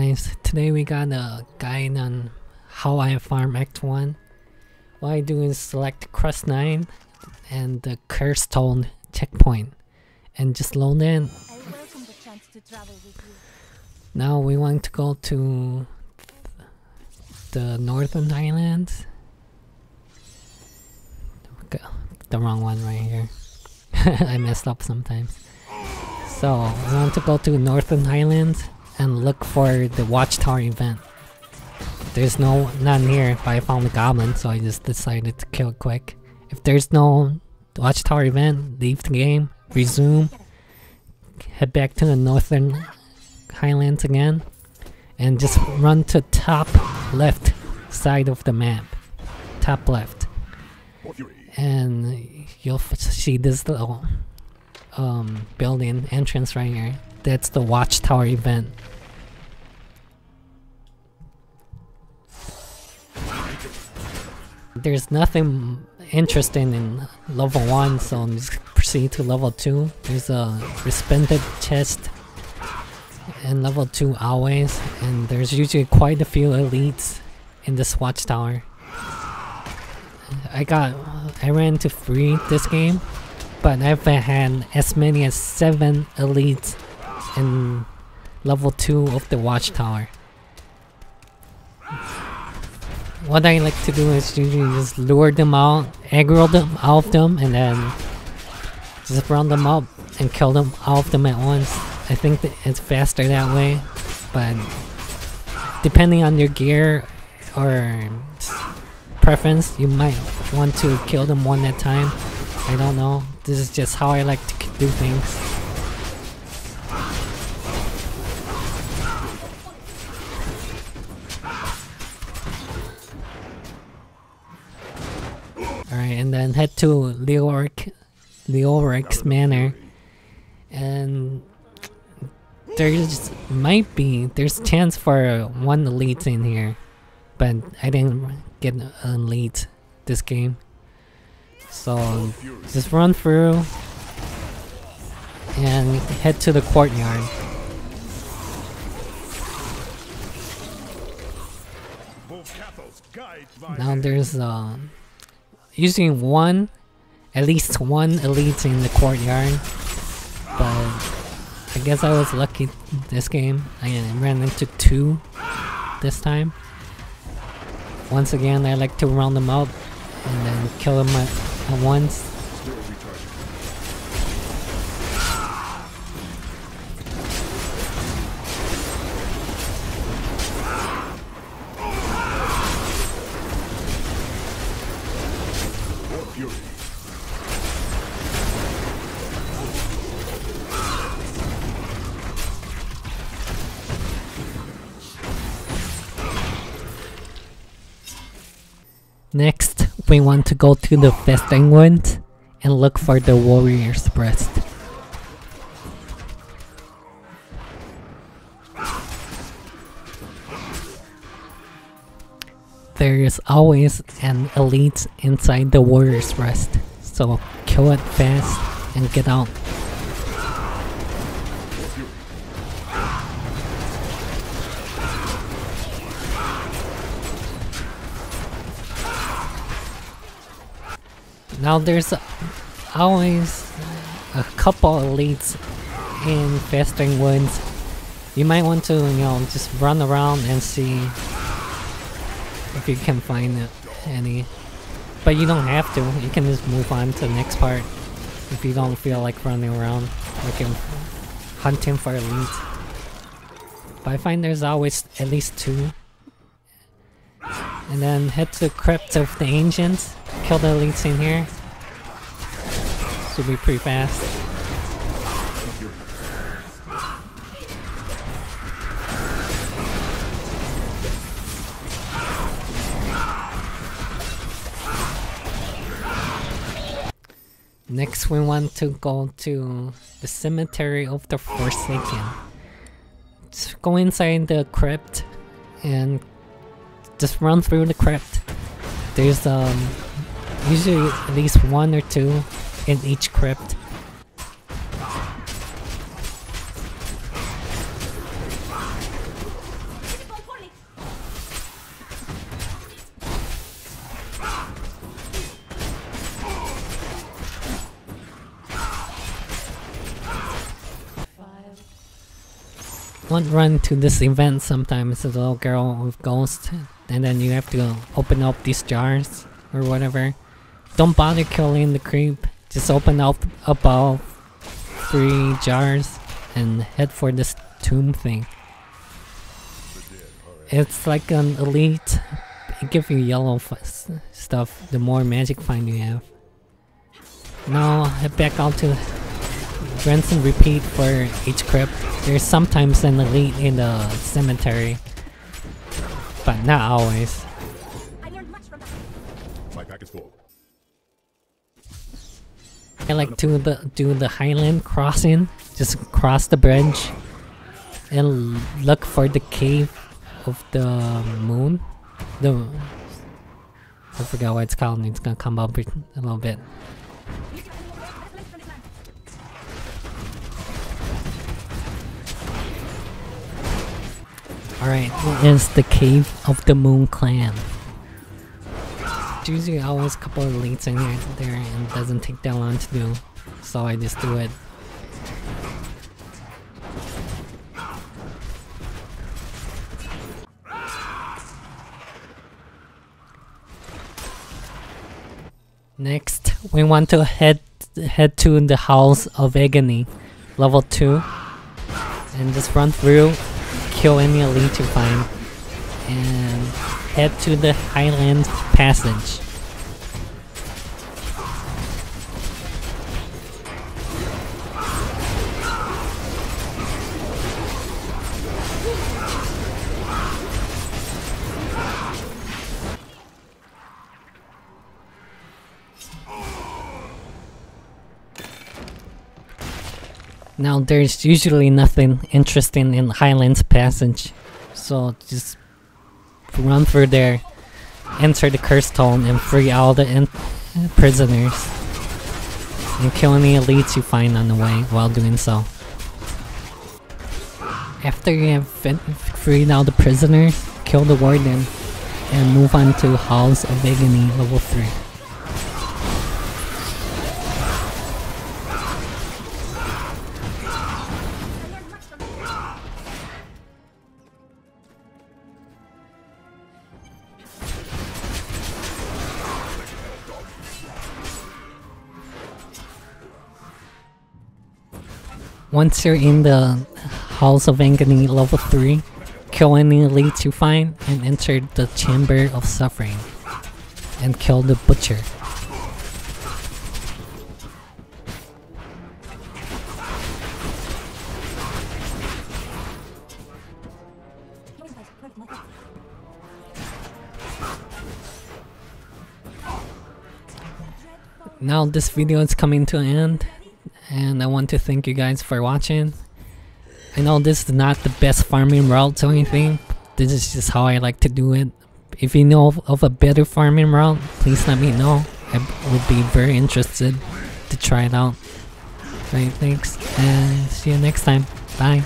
guys, today we got a guide on how I farm Act 1. What I do is select Crust 9 and the Curse Stone checkpoint and just load in. Now we want to go to the Northern Highlands. Okay, the wrong one right here. I messed up sometimes. So I want to go to Northern Highlands and look for the Watchtower event. There's none here, but I found the goblin, so I just decided to kill it quick. If there's no Watchtower event, leave the game, resume, head back to the Northern Highlands again, and just run to top left side of the map. Top left. And you'll see this little building entrance right here. That's the Watchtower event. There's nothing interesting in level 1, so just proceed to level 2. There's a respended chest in level 2 always, and there's usually quite a few elites in this Watchtower. I ran into 3 this game, but I've had as many as 7 elites in level 2 of the Watchtower. What I like to do is usually just lure them out, aggro them out of them, and then just run them up and kill them, all of them at once. I think that it's faster that way, but depending on your gear or preference, you might want to kill them one at a time. I don't know. This is just how I like to do things. Alright, and then head to Leoric's Manor, and there's chance for 1 elite in here, but I didn't get an elite this game. So just run through and head to the courtyard. Now there's usually at least one elite in the courtyard, but I guess I was lucky this game. I ran into 2 this time. Once again, I like to round them up and then kill them at once. Next, we want to go to the Festing Wood and look for the Warrior's Breast. There is always an elite inside the Warrior's Breast, so kill it fast and get out. Now there's always a couple elites in Festing Woods. You might want to, just run around and see if you can find any. But you don't have to. You can just move on to the next part if you don't feel like running around looking, hunting for elites. But I find there's always at least 2. And then head to the Crypt of the Ancients. Kill the elites in here. Should be pretty fast. Next we want to go to the Cemetery of the Forsaken. Just go inside the crypt and just run through the crypt. There's usually at least 1 or 2 in each crypt. one run to this event sometimes, a little girl with ghosts, and then you have to open up these jars or whatever. Don't bother killing the creep, just open up about 3 jars and head for this tomb thing. It's like an elite, it gives you yellow stuff the more magic find you have. Now head back out to rinse and repeat for each crypt. There's sometimes an elite in the cemetery, but not always. My pack is full. I like to do the Highland crossing, just cross the bridge and look for the cave of the moon. I forgot what it's called, it's gonna come up a little bit. Alright, here is the Cave of the Moon Clan. There's usually always a couple of elites in there and it doesn't take that long to do, so I just do it. Next, we want to head to the House of Agony, level 2, and just run through, kill any elite you find, and head to the Highland Passage. Now there's usually nothing interesting in Highlands Passage, so just run through there, enter the Cursed Tome and free all the prisoners, and kill any elites you find on the way while doing so. After you have freed all the prisoners, kill the warden and move on to House of Agony level 3. Once you're in the House of Agony level 3, kill any elites you find and enter the Chamber of Suffering and kill the Butcher. Now this video is coming to an end, and I want to thank you guys for watching. I know this is not the best farming route or anything, this is just how I like to do it. If you know of a better farming route, please let me know. I would be very interested to try it out. Right, thanks, and see you next time. Bye.